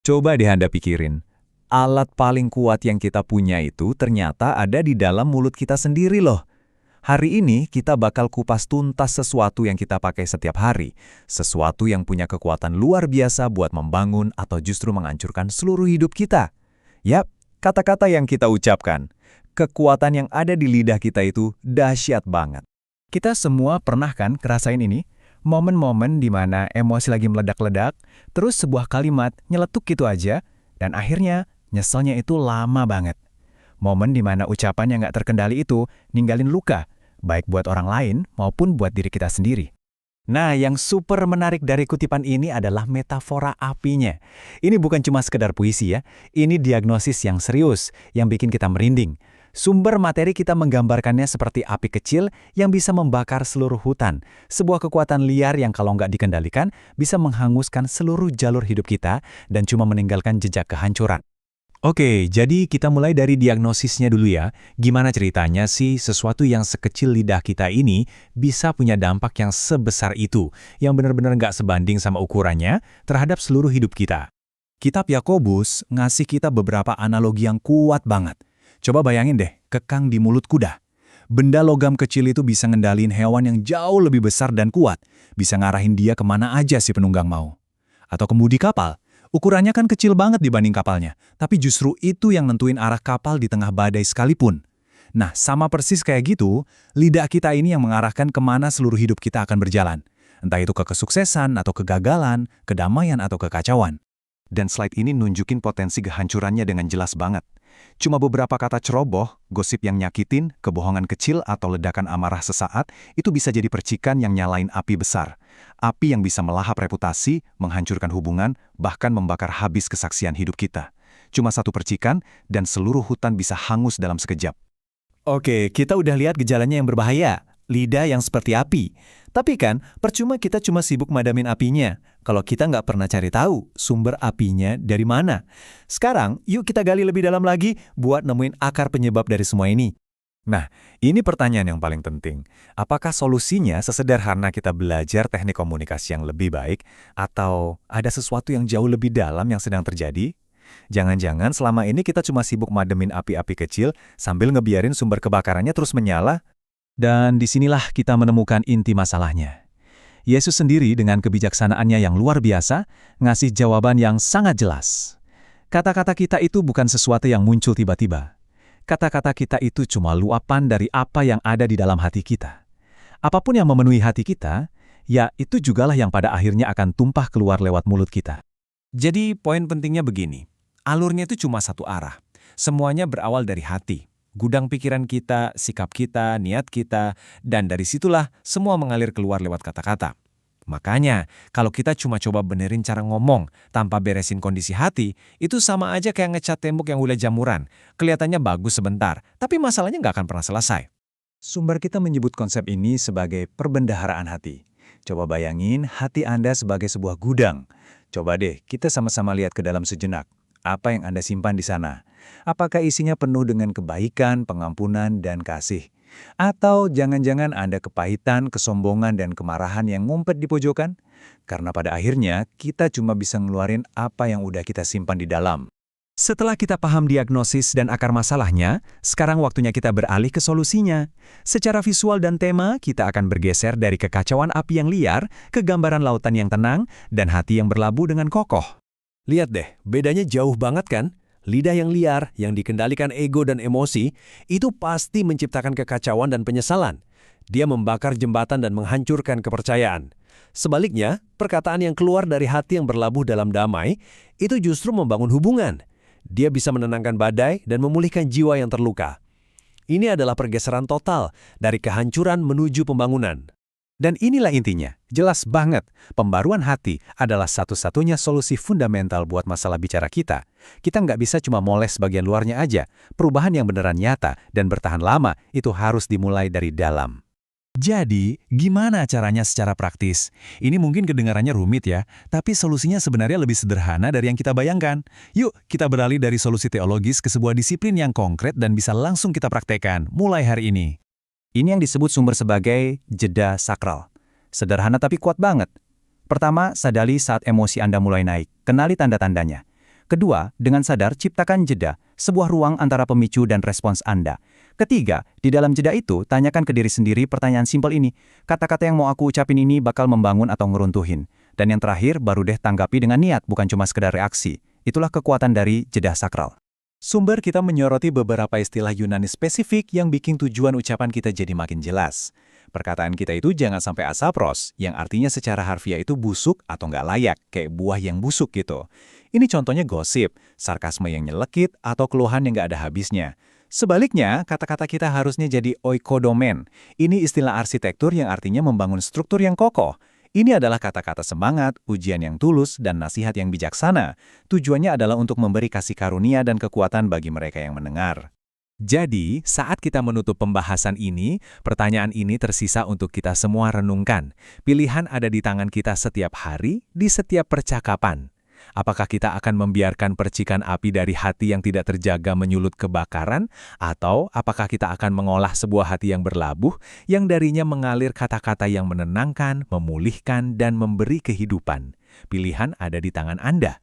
Coba deh Anda pikirin, alat paling kuat yang kita punya itu ternyata ada di dalam mulut kita sendiri loh. Hari ini kita bakal kupas tuntas sesuatu yang kita pakai setiap hari, sesuatu yang punya kekuatan luar biasa buat membangun atau justru menghancurkan seluruh hidup kita. Yap, kata-kata yang kita ucapkan. Kekuatan yang ada di lidah kita itu dahsyat banget. Kita semua pernah kan ngerasain ini? Momen-momen di mana emosi lagi meledak-ledak, terus sebuah kalimat nyeletuk gitu aja, dan akhirnya nyeselnya itu lama banget. Momen di mana ucapan yang nggak terkendali itu ninggalin luka, baik buat orang lain maupun buat diri kita sendiri. Nah, yang super menarik dari kutipan ini adalah metafora apinya. Ini bukan cuma sekedar puisi ya, ini diagnosis yang serius, yang bikin kita merinding. Sumber materi kita menggambarkannya seperti api kecil yang bisa membakar seluruh hutan. Sebuah kekuatan liar yang kalau nggak dikendalikan bisa menghanguskan seluruh jalur hidup kita dan cuma meninggalkan jejak kehancuran. Oke, jadi kita mulai dari diagnosisnya dulu ya. Gimana ceritanya sih sesuatu yang sekecil lidah kita ini bisa punya dampak yang sebesar itu, yang benar-benar nggak sebanding sama ukurannya terhadap seluruh hidup kita? Kitab Yakobus ngasih kita beberapa analogi yang kuat banget. Coba bayangin deh, kekang di mulut kuda. Benda logam kecil itu bisa ngendalin hewan yang jauh lebih besar dan kuat, bisa ngarahin dia kemana aja si penunggang mau. Atau kemudi kapal. Ukurannya kan kecil banget dibanding kapalnya, tapi justru itu yang nentuin arah kapal di tengah badai sekalipun. Nah, sama persis kayak gitu, lidah kita ini yang mengarahkan kemana seluruh hidup kita akan berjalan. Entah itu ke kesuksesan atau kegagalan, kedamaian atau kekacauan. Dan slide ini nunjukin potensi kehancurannya dengan jelas banget. Cuma beberapa kata ceroboh, gosip yang nyakitin, kebohongan kecil atau ledakan amarah sesaat, itu bisa jadi percikan yang nyalain api besar. Api yang bisa melahap reputasi, menghancurkan hubungan, bahkan membakar habis kesaksian hidup kita. Cuma satu percikan, dan seluruh hutan bisa hangus dalam sekejap. Oke, kita udah lihat gejalanya yang berbahaya, lidah yang seperti api. Tapi kan, percuma kita cuma sibuk madamin apinya, kalau kita nggak pernah cari tahu sumber apinya dari mana. Sekarang, yuk kita gali lebih dalam lagi buat nemuin akar penyebab dari semua ini. Nah, ini pertanyaan yang paling penting. Apakah solusinya sesederhana kita belajar teknik komunikasi yang lebih baik, atau ada sesuatu yang jauh lebih dalam yang sedang terjadi? Jangan-jangan selama ini kita cuma sibuk mademin api-api kecil sambil ngebiarin sumber kebakarannya terus menyala? Dan disinilah kita menemukan inti masalahnya. Yesus sendiri dengan kebijaksanaannya yang luar biasa, ngasih jawaban yang sangat jelas. Kata-kata kita itu bukan sesuatu yang muncul tiba-tiba. Kata-kata kita itu cuma luapan dari apa yang ada di dalam hati kita. Apapun yang memenuhi hati kita, ya itu jugalah yang pada akhirnya akan tumpah keluar lewat mulut kita. Jadi poin pentingnya begini, alurnya itu cuma satu arah. Semuanya berawal dari hati. Gudang pikiran kita, sikap kita, niat kita, dan dari situlah semua mengalir keluar lewat kata-kata. Makanya, kalau kita cuma coba benerin cara ngomong tanpa beresin kondisi hati, itu sama aja kayak ngecat tembok yang udah jamuran. Kelihatannya bagus sebentar, tapi masalahnya nggak akan pernah selesai. Sumber kita menyebut konsep ini sebagai perbendaharaan hati. Coba bayangin hati Anda sebagai sebuah gudang. Coba deh, kita sama-sama lihat ke dalam sejenak. Apa yang Anda simpan di sana? Apakah isinya penuh dengan kebaikan, pengampunan, dan kasih? Atau jangan-jangan Anda kepahitan, kesombongan, dan kemarahan yang ngumpet di pojokan? Karena pada akhirnya, kita cuma bisa ngeluarin apa yang udah kita simpan di dalam. Setelah kita paham diagnosis dan akar masalahnya, sekarang waktunya kita beralih ke solusinya. Secara visual dan tema, kita akan bergeser dari kekacauan api yang liar ke gambaran lautan yang tenang dan hati yang berlabuh dengan kokoh. Lihat deh, bedanya jauh banget kan? Lidah yang liar, yang dikendalikan ego dan emosi, itu pasti menciptakan kekacauan dan penyesalan. Dia membakar jembatan dan menghancurkan kepercayaan. Sebaliknya, perkataan yang keluar dari hati yang berlabuh dalam damai, itu justru membangun hubungan. Dia bisa menenangkan badai dan memulihkan jiwa yang terluka. Ini adalah pergeseran total dari kehancuran menuju pembangunan. Dan inilah intinya, jelas banget, pembaruan hati adalah satu-satunya solusi fundamental buat masalah bicara kita. Kita nggak bisa cuma moles bagian luarnya aja. Perubahan yang beneran nyata dan bertahan lama itu harus dimulai dari dalam. Jadi, gimana caranya secara praktis? Ini mungkin kedengarannya rumit ya, tapi solusinya sebenarnya lebih sederhana dari yang kita bayangkan. Yuk, kita beralih dari solusi teologis ke sebuah disiplin yang konkret dan bisa langsung kita praktekkan mulai hari ini. Ini yang disebut sumber sebagai jeda sakral. Sederhana tapi kuat banget. Pertama, sadari saat emosi Anda mulai naik. Kenali tanda-tandanya. Kedua, dengan sadar ciptakan jeda, sebuah ruang antara pemicu dan respons Anda. Ketiga, di dalam jeda itu, tanyakan ke diri sendiri pertanyaan simpel ini. Kata-kata yang mau aku ucapin ini bakal membangun atau ngeruntuhin. Dan yang terakhir, baru deh tanggapi dengan niat, bukan cuma sekedar reaksi. Itulah kekuatan dari jeda sakral. Sumber kita menyoroti beberapa istilah Yunani spesifik yang bikin tujuan ucapan kita jadi makin jelas. Perkataan kita itu jangan sampai asapros, yang artinya secara harfiah itu busuk atau nggak layak, kayak buah yang busuk gitu. Ini contohnya gosip, sarkasme yang nyelekit, atau keluhan yang nggak ada habisnya. Sebaliknya, kata-kata kita harusnya jadi oikodomen. Ini istilah arsitektur yang artinya membangun struktur yang kokoh. Ini adalah kata-kata semangat, ujian yang tulus, dan nasihat yang bijaksana. Tujuannya adalah untuk memberi kasih karunia dan kekuatan bagi mereka yang mendengar. Jadi, saat kita menutup pembahasan ini, pertanyaan ini tersisa untuk kita semua renungkan. Pilihan ada di tangan kita setiap hari, di setiap percakapan. Apakah kita akan membiarkan percikan api dari hati yang tidak terjaga menyulut kebakaran, atau apakah kita akan mengolah sebuah hati yang berlabuh, yang darinya mengalir kata-kata yang menenangkan, memulihkan, dan memberi kehidupan? Pilihan ada di tangan Anda.